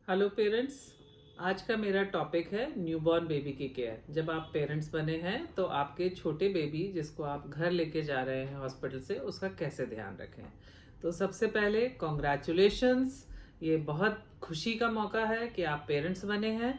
Hello parents. आज का मेरा टॉपिक है न्यूबॉर्न बेबी की केयर। जब आप पेरेंट्स बने हैं तो आपके छोटे बेबी जिसको आप घर लेके जा रहे हैं हॉस्पिटल से, उसका कैसे ध्यान रखें। तो सबसे पहले कॉन्ग्रेचुलेशंस, ये बहुत खुशी का मौका है कि आप पेरेंट्स बने हैं।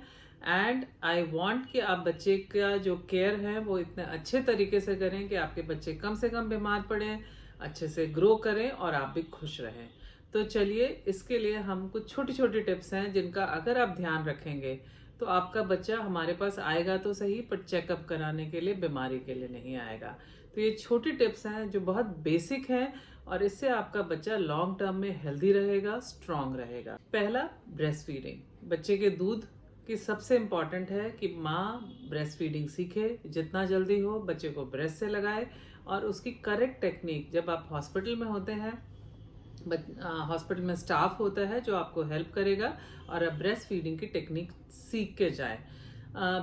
एंड आई वांट कि आप बच्चे का जो केयर है वो इतने अच्छे तरीके से करें कि आपके बच्चे कम से कम बीमार पड़ें, अच्छे से ग्रो करें और आप भी खुश रहें। तो चलिए, इसके लिए हम कुछ छोटी छोटी टिप्स हैं जिनका अगर आप ध्यान रखेंगे तो आपका बच्चा हमारे पास आएगा तो सही, पर चेकअप कराने के लिए, बीमारी के लिए नहीं आएगा। तो ये छोटी टिप्स हैं जो बहुत बेसिक हैं और इससे आपका बच्चा लॉन्ग टर्म में हेल्दी रहेगा, स्ट्रांग रहेगा। पहला, ब्रेस्ट फीडिंग। बच्चे के दूध की सबसे इम्पॉर्टेंट है कि माँ ब्रेस्ट फीडिंग सीखे, जितना जल्दी हो बच्चे को ब्रेस्ट से लगाए। और उसकी करेक्ट टेक्निक, जब आप हॉस्पिटल में होते हैं, हॉस्पिटल में स्टाफ होता है जो आपको हेल्प करेगा और आप ब्रेस्ट फीडिंग की टेक्निक सीख के जाए।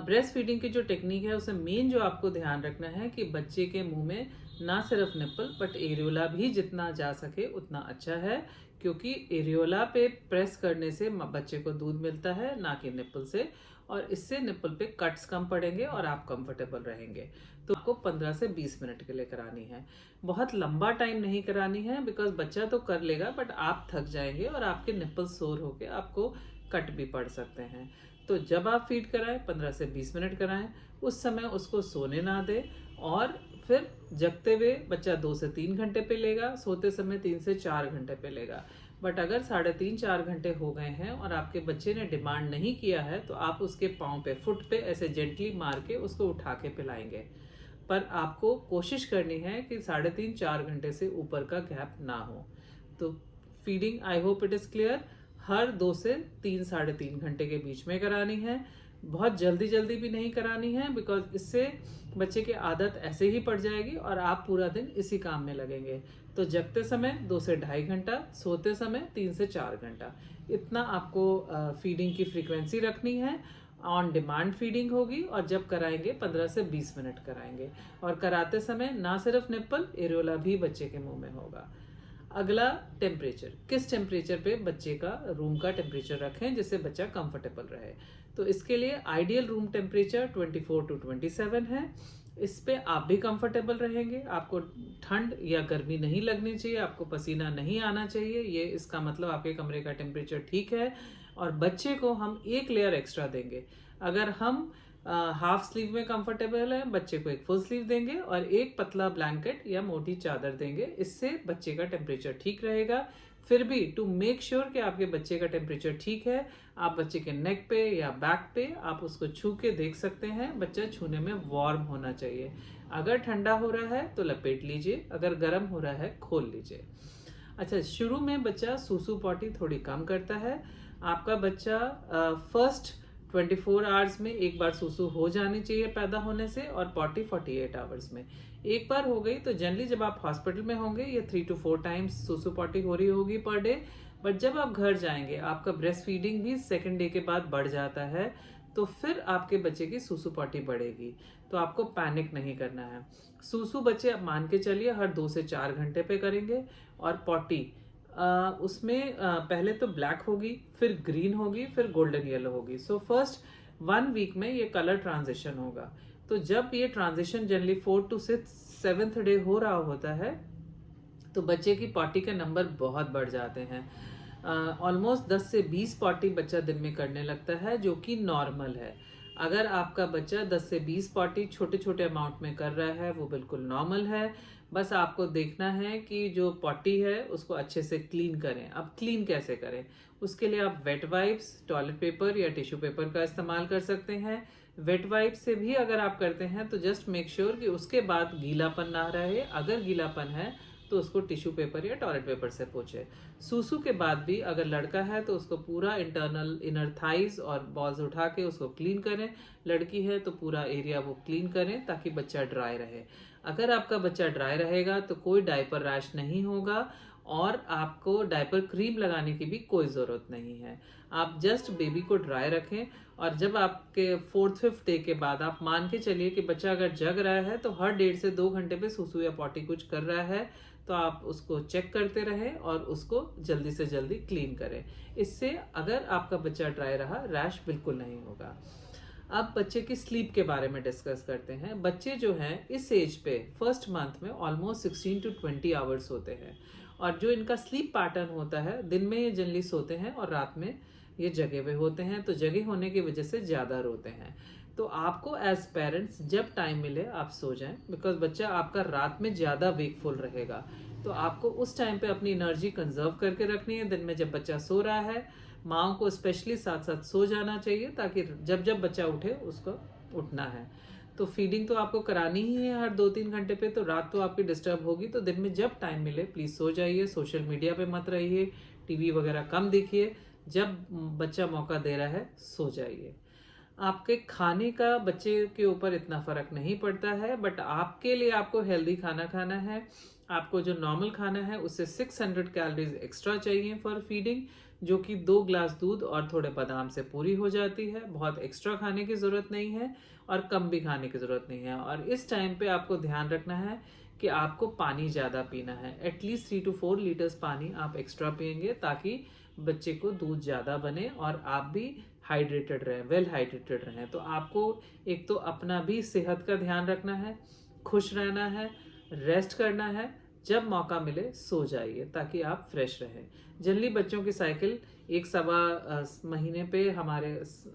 ब्रेस्ट फीडिंग की जो टेक्निक है उसमें मेन जो आपको ध्यान रखना है कि बच्चे के मुंह में ना सिर्फ निप्पल बट एरियोला भी जितना जा सके उतना अच्छा है, क्योंकि एरियोला पे प्रेस करने से बच्चे को दूध मिलता है, ना कि निप्पल से। और इससे निप्पल पे कट्स कम पड़ेंगे और आप कंफर्टेबल रहेंगे। तो आपको 15 से 20 मिनट के लिए करानी है, बहुत लंबा टाइम नहीं करानी है, बिकॉज बच्चा तो कर लेगा बट आप थक जाएंगे और आपके निप्पल सोर होके आपको कट भी पड़ सकते हैं। तो जब आप फीड कराएं 15 से 20 मिनट कराएं, उस समय उसको सोने ना दें। और फिर जगते हुए बच्चा 2 से 3 घंटे पे लेगा, सोते समय 3 से 4 घंटे पे लेगा। बट अगर 3.5-4 घंटे हो गए हैं और आपके बच्चे ने डिमांड नहीं किया है तो आप उसके पाँव पे, फुट पे ऐसे जेंटली मार के उसको उठा के पिलाएंगे। पर आपको कोशिश करनी है कि 3.5-4 घंटे से ऊपर का गैप ना हो। तो feeding, I hope it is clear, हर 2 से 3-3.5 घंटे के बीच में करानी है। बहुत जल्दी जल्दी भी नहीं करानी है, बिकॉज इससे बच्चे की आदत ऐसे ही पड़ जाएगी और आप पूरा दिन इसी काम में लगेंगे। तो जगते समय 2 से 2.5 घंटा, सोते समय 3 से 4 घंटा, इतना आपको फीडिंग की फ्रीक्वेंसी रखनी है। ऑन डिमांड फीडिंग होगी और जब कराएंगे 15 से 20 मिनट कराएंगे। और कराते समय ना सिर्फ निप्पल, एरियोला भी बच्चे के मुंह में होगा। अगला, टेम्परेचर। किस टेम्परेचर पे बच्चे का रूम का टेम्परेचर रखें जिससे बच्चा कंफर्टेबल रहे। तो इसके लिए आइडियल रूम टेम्परेचर 24 to 27 है। इस पे आप भी कंफर्टेबल रहेंगे, आपको ठंड या गर्मी नहीं लगनी चाहिए, आपको पसीना नहीं आना चाहिए। ये इसका मतलब आपके कमरे का टेम्परेचर ठीक है। और बच्चे को हम एक लेयर एक्स्ट्रा देंगे। अगर हम हाफ स्लीव में कंफर्टेबल है, बच्चे को एक फुल स्लीव देंगे और एक पतला ब्लैंकेट या मोटी चादर देंगे। इससे बच्चे का टेम्परेचर ठीक रहेगा। फिर भी टू मेक श्योर कि आपके बच्चे का टेम्परेचर ठीक है, आप बच्चे के नेक पे या बैक पे आप उसको छू के देख सकते हैं। बच्चा छूने में वार्म होना चाहिए। अगर ठंडा हो रहा है तो लपेट लीजिए, अगर गर्म हो रहा है खोल लीजिए। अच्छा, शुरू में बच्चा सूसू पॉटी थोड़ी कम करता है। आपका बच्चा फर्स्ट 24 आवर्स में एक बार सूसू हो जानी चाहिए पैदा होने से, और पॉटी 48 आवर्स में एक बार हो गई। तो जनरली जब आप हॉस्पिटल में होंगे ये 3 to 4 टाइम्स सूसू पॉटी हो रही होगी पर डे। बट जब आप घर जाएंगे आपका ब्रेस्ट फीडिंग भी सेकेंड डे के बाद बढ़ जाता है, तो फिर आपके बच्चे की सूसू पॉटी बढ़ेगी। तो आपको पैनिक नहीं करना है। सूसू बच्चे आप मान के चलिए हर 2 से 4 घंटे पे करेंगे। और पॉटी उसमें पहले तो ब्लैक होगी, फिर ग्रीन होगी, फिर गोल्डन येलो होगी। सो फर्स्ट 1 वीक में ये कलर ट्रांजिशन होगा। तो जब ये transition generally 4th to 7th day हो रहा होता है तो बच्चे की पॉटी के नंबर बहुत बढ़ जाते हैं। ऑलमोस्ट 10 से 20 पॉटी बच्चा दिन में करने लगता है, जो कि नॉर्मल है। अगर आपका बच्चा 10 से 20 पॉटी छोटे छोटे अमाउंट में कर रहा है वो बिल्कुल नॉर्मल है। बस आपको देखना है कि जो पॉटी है उसको अच्छे से क्लीन करें। अब क्लीन कैसे करें, उसके लिए आप वेट वाइप्स, टॉयलेट पेपर या टिश्यू पेपर का इस्तेमाल कर सकते हैं। वेट वाइप से भी अगर आप करते हैं तो जस्ट मेक श्योर कि उसके बाद गीलापन ना रहे। अगर गीलापन है तो उसको टिश्यू पेपर या टॉयलेट पेपर से पोंछे। सूसू के बाद भी अगर लड़का है तो उसको पूरा इंटरनल इनर थाइज और बॉल्स उठा के उसको क्लीन करें। लड़की है तो पूरा एरिया वो क्लीन करें ताकि बच्चा ड्राई रहे। अगर आपका बच्चा ड्राई रहेगा तो कोई डायपर रैश नहीं होगा और आपको डायपर क्रीम लगाने की भी कोई ज़रूरत नहीं है। आप जस्ट बेबी को ड्राई रखें। और जब आपके 4th-5th डे के बाद आप मान के चलिए कि बच्चा अगर जग रहा है तो हर 1.5 से 2 घंटे पे सूसू या पॉटी कुछ कर रहा है, तो आप उसको चेक करते रहें और उसको जल्दी से जल्दी क्लीन करें। इससे अगर आपका बच्चा ड्राई रहा, रैश बिल्कुल नहीं होगा। अब बच्चे की स्लीप के बारे में डिस्कस करते हैं। बच्चे जो हैं इस एज पे फर्स्ट मंथ में ऑलमोस्ट 16 to 20 आवर्स होते हैं, और जो इनका स्लीप पैटर्न होता है, दिन में ये जनरली सोते हैं और रात में ये जगे हुए होते हैं, तो जगे होने की वजह से ज़्यादा रोते हैं। तो आपको एज पेरेंट्स जब टाइम मिले आप सो जाएं, बिकॉज बच्चा आपका रात में ज़्यादा वेकफुल रहेगा। तो आपको उस टाइम पे अपनी एनर्जी कंजर्व करके रखनी है। दिन में जब बच्चा सो रहा है, माओ को स्पेशली साथ साथ सो जाना चाहिए, ताकि जब जब बच्चा उठे उसको उठना है। तो फीडिंग तो आपको करानी ही है हर 2-3 घंटे पे, तो रात तो आपकी डिस्टर्ब होगी। तो दिन में जब टाइम मिले प्लीज़ सो जाइए। सोशल मीडिया पे मत रहिए, टीवी वगैरह कम देखिए। जब बच्चा मौका दे रहा है सो जाइए। आपके खाने का बच्चे के ऊपर इतना फर्क नहीं पड़ता है, बट आपके लिए आपको हेल्दी खाना खाना है। आपको जो नॉर्मल खाना है उससे 600 कैलोरीज एक्स्ट्रा चाहिए फॉर फीडिंग, जो कि 2 ग्लास दूध और थोड़े बादाम से पूरी हो जाती है। बहुत एक्स्ट्रा खाने की ज़रूरत नहीं है और कम भी खाने की ज़रूरत नहीं है। और इस टाइम पे आपको ध्यान रखना है कि आपको पानी ज़्यादा पीना है। एटलीस्ट 3 to 4 लीटर्स पानी आप एक्स्ट्रा पियेंगे, ताकि बच्चे को दूध ज़्यादा बने और आप भी हाइड्रेटेड रहें, वेल हाइड्रेटेड रहें। तो आपको एक तो अपना भी सेहत का ध्यान रखना है, खुश रहना है, रेस्ट करना है। जब मौका मिले सो जाइए ताकि आप फ्रेश रहें। जनरली बच्चों की साइकिल 1 सवा महीने पे हमारे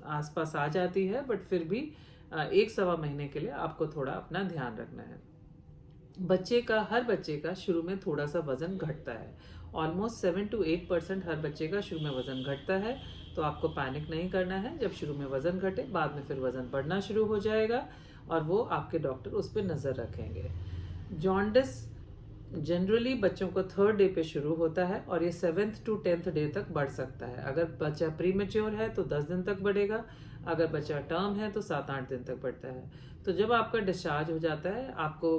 आसपास आ जाती है, बट फिर भी 1 सवा महीने के लिए आपको थोड़ा अपना ध्यान रखना है। हर बच्चे का शुरू में थोड़ा सा वजन घटता है। ऑलमोस्ट 7 to 8% हर बच्चे का शुरू में वजन घटता है। तो आपको पैनिक नहीं करना है। जब शुरू में वजन घटे, बाद में फिर वजन बढ़ना शुरू हो जाएगा और वो आपके डॉक्टर उस पर नज़र रखेंगे। जॉन्डिस जनरली बच्चों को 3rd डे पे शुरू होता है और ये 7th to 10th डे तक बढ़ सकता है। अगर बच्चा प्री मेच्योर है तो 10 दिन तक बढ़ेगा, अगर बच्चा टर्म है तो 7-8 दिन तक बढ़ता है। तो जब आपका डिस्चार्ज हो जाता है, आपको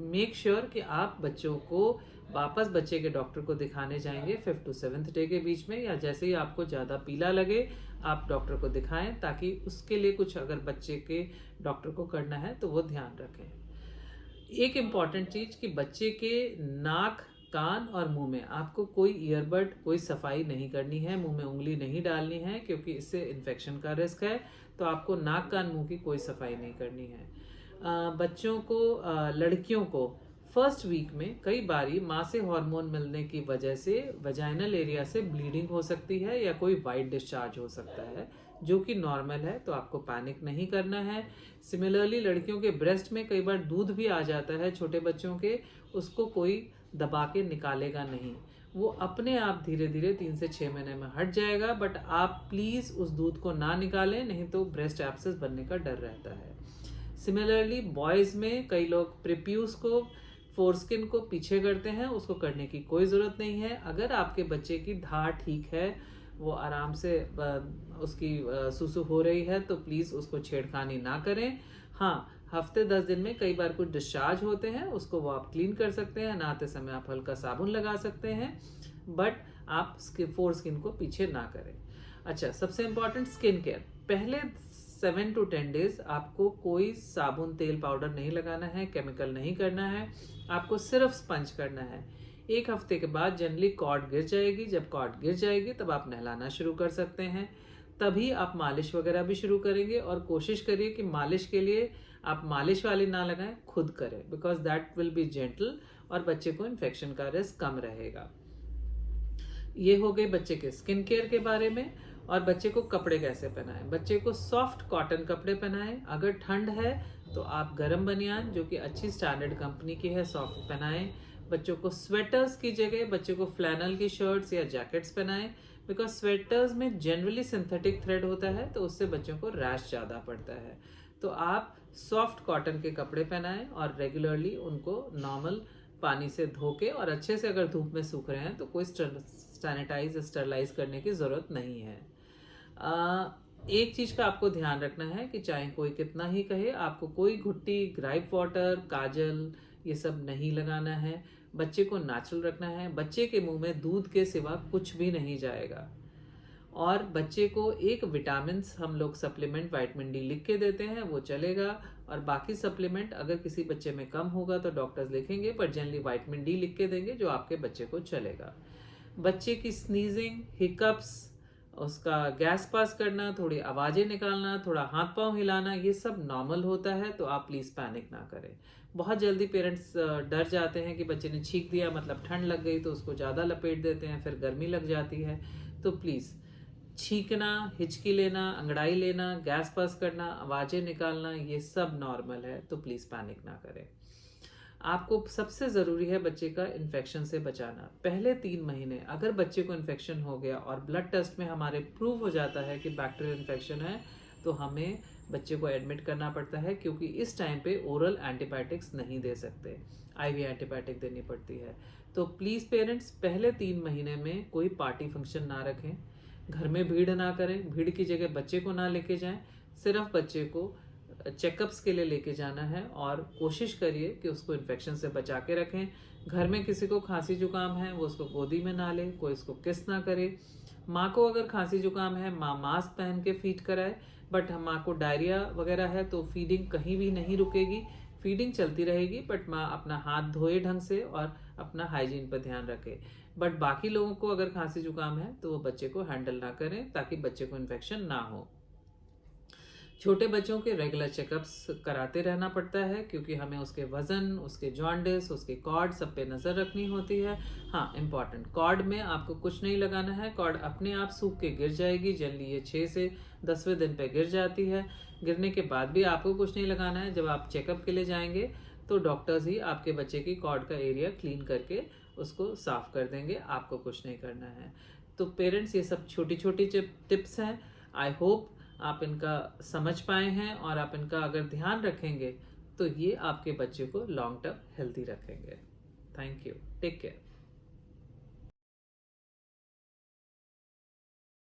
मेक श्योर कि आप बच्चों को वापस बच्चे के डॉक्टर को दिखाने जाएंगे 5th to 7th डे के बीच में, या जैसे ही आपको ज़्यादा पीला लगे आप डॉक्टर को दिखाएं, ताकि उसके लिए कुछ अगर बच्चे के डॉक्टर को करना है तो वो ध्यान रखें। एक इम्पॉर्टेंट चीज़ कि बच्चे के नाक, कान और मुंह में आपको कोई ईयरबड, कोई सफाई नहीं करनी है, मुंह में उंगली नहीं डालनी है, क्योंकि इससे इन्फेक्शन का रिस्क है। तो आपको नाक, कान, मुंह की कोई सफाई नहीं करनी है। बच्चों को, लड़कियों को फर्स्ट वीक में कई बारी माँ से हार्मोन मिलने की वजह से वजाइनल एरिया से ब्लीडिंग हो सकती है या कोई वाइट डिस्चार्ज हो सकता है, जो कि नॉर्मल है। तो आपको पैनिक नहीं करना है। सिमिलरली लड़कियों के ब्रेस्ट में कई बार दूध भी आ जाता है छोटे बच्चों के, उसको कोई दबा के निकालेगा नहीं, वो अपने आप धीरे धीरे 3 से 6 महीने में हट जाएगा। बट आप प्लीज़ उस दूध को ना निकालें, नहीं तो ब्रेस्ट एब्सेस बनने का डर रहता है। सिमिलरली बॉयज़ में कई लोग प्रीप्यूस को, फोरस्किन को पीछे करते हैं, उसको करने की कोई ज़रूरत नहीं है। अगर आपके बच्चे की धार ठीक है, वो आराम से उसकी सुसु हो रही है, तो प्लीज़ उसको छेड़खानी ना करें। हाँ, हफ्ते 10 दिन में कई बार कुछ डिस्चार्ज होते हैं, उसको वो आप क्लीन कर सकते हैं। नहाते समय आप हल्का साबुन लगा सकते हैं, बट आप फोरस्किन को पीछे ना करें। अच्छा, सबसे इम्पॉर्टेंट स्किन केयर। पहले 7 to 10 डेज आपको कोई साबुन, तेल, पाउडर नहीं लगाना है, केमिकल नहीं करना है, आपको सिर्फ स्पंज करना है। 1 हफ्ते के बाद जनरली कॉर्ड गिर जाएगी। जब कॉर्ड गिर जाएगी तब आप नहलाना शुरू कर सकते हैं। तभी आप मालिश वगैरह भी शुरू करेंगे, और कोशिश करिए कि मालिश के लिए आप मालिश वाली ना लगाएं, खुद करें, because that will be gentle और बच्चे को इन्फेक्शन का रिस्क कम रहेगा। ये हो गए बच्चे के स्किन केयर के बारे में। और बच्चे को कपड़े कैसे पहनाएं। बच्चे को सॉफ्ट कॉटन कपड़े पहनाएं। अगर ठंड है तो आप गर्म बनियान, जो कि अच्छी स्टैंडर्ड कंपनी की है, सॉफ्ट पहनाएं। बच्चों को स्वेटर्स की जगह बच्चे को फ्लैनल की शर्ट्स या जैकेट्स पहनाएं, बिकॉज स्वेटर्स में जनरली सिंथेटिक थ्रेड होता है, तो उससे बच्चों को रैश ज़्यादा पड़ता है। तो आप सॉफ्ट कॉटन के कपड़े पहनाएं और रेगुलरली उनको नॉर्मल पानी से धो के, और अच्छे से अगर धूप में सूख रहे हैं तो कोई सैनिटाइज, स्टरलाइज करने की ज़रूरत नहीं है। एक चीज़ का आपको ध्यान रखना है कि चाहे कोई कितना ही कहे, आपको कोई घुट्टी, ग्राइप वाटर, काजल ये सब नहीं लगाना है। बच्चे को नेचुरल रखना है। बच्चे के मुंह में दूध के सिवा कुछ भी नहीं जाएगा। और बच्चे को एक विटामिन्स हम लोग सप्लीमेंट विटामिन डी लिख के देते हैं, वो चलेगा। और बाकी सप्लीमेंट अगर किसी बच्चे में कम होगा तो डॉक्टर्स लिखेंगे, पर जनरली विटामिन डी लिख के देंगे जो आपके बच्चे को चलेगा। बच्चे की स्नीजिंग, हिकअप्स, उसका गैस पास करना, थोड़ी आवाज़ें निकालना, थोड़ा हाथ पांव हिलाना, ये सब नॉर्मल होता है, तो आप प्लीज़ पैनिक ना करें। बहुत जल्दी पेरेंट्स डर जाते हैं कि बच्चे ने छींक दिया मतलब ठंड लग गई, तो उसको ज़्यादा लपेट देते हैं, फिर गर्मी लग जाती है। तो प्लीज़ छींकना, हिचकी लेना, अंगड़ाई लेना, गैस पास करना, आवाज़ें निकालना, ये सब नॉर्मल है, तो प्लीज़ पैनिक ना करें। आपको सबसे ज़रूरी है बच्चे का इन्फेक्शन से बचाना। पहले 3 महीने अगर बच्चे को इन्फेक्शन हो गया और ब्लड टेस्ट में हमारे प्रूव हो जाता है कि बैक्टीरियल इन्फेक्शन है, तो हमें बच्चे को एडमिट करना पड़ता है, क्योंकि इस टाइम पे ओरल एंटीबायोटिक्स नहीं दे सकते, आईवी एंटीबायोटिक देनी पड़ती है। तो प्लीज़ पेरेंट्स पहले 3 महीने में कोई पार्टी फंक्शन ना रखें, घर में भीड़ ना करें, भीड़ की जगह बच्चे को ना लेके जाएं, सिर्फ बच्चे को चेकअप्स के लिए लेके जाना है। और कोशिश करिए कि उसको इन्फेक्शन से बचा के रखें। घर में किसी को खांसी जुकाम है वो उसको गोदी में ना ले, कोई उसको किस ना करे। माँ को अगर खांसी जुकाम है, माँ मास्क पहन के फीड कराए, बट माँ को डायरिया वगैरह है तो फीडिंग कहीं भी नहीं रुकेगी, फीडिंग चलती रहेगी, बट माँ अपना हाथ धोए ढंग से और अपना हाइजीन पर ध्यान रखे। बट बाकी लोगों को अगर खांसी जुकाम है तो वो बच्चे को हैंडल ना करें, ताकि बच्चे को इन्फेक्शन ना हो। छोटे बच्चों के रेगुलर चेकअप्स कराते रहना पड़ता है, क्योंकि हमें उसके वजन, उसके जॉन्डिस, उसके कॉर्ड सब पे नज़र रखनी होती है। हाँ, इम्पॉर्टेंट, कॉर्ड में आपको कुछ नहीं लगाना है, कॉर्ड अपने आप सूख के गिर जाएगी। जनरली ये 6 से 10वें दिन पे गिर जाती है। गिरने के बाद भी आपको कुछ नहीं लगाना है। जब आप चेकअप के लिए जाएंगे तो डॉक्टर्स ही आपके बच्चे की कॉर्ड का एरिया क्लीन करके उसको साफ कर देंगे, आपको कुछ नहीं करना है। तो पेरेंट्स, ये सब छोटी छोटी टिप्स हैं। आई होप आप इनका समझ पाए हैं, और आप इनका अगर ध्यान रखेंगे तो ये आपके बच्चे को लॉन्ग टर्म हेल्दी रखेंगे। Thank you, take care.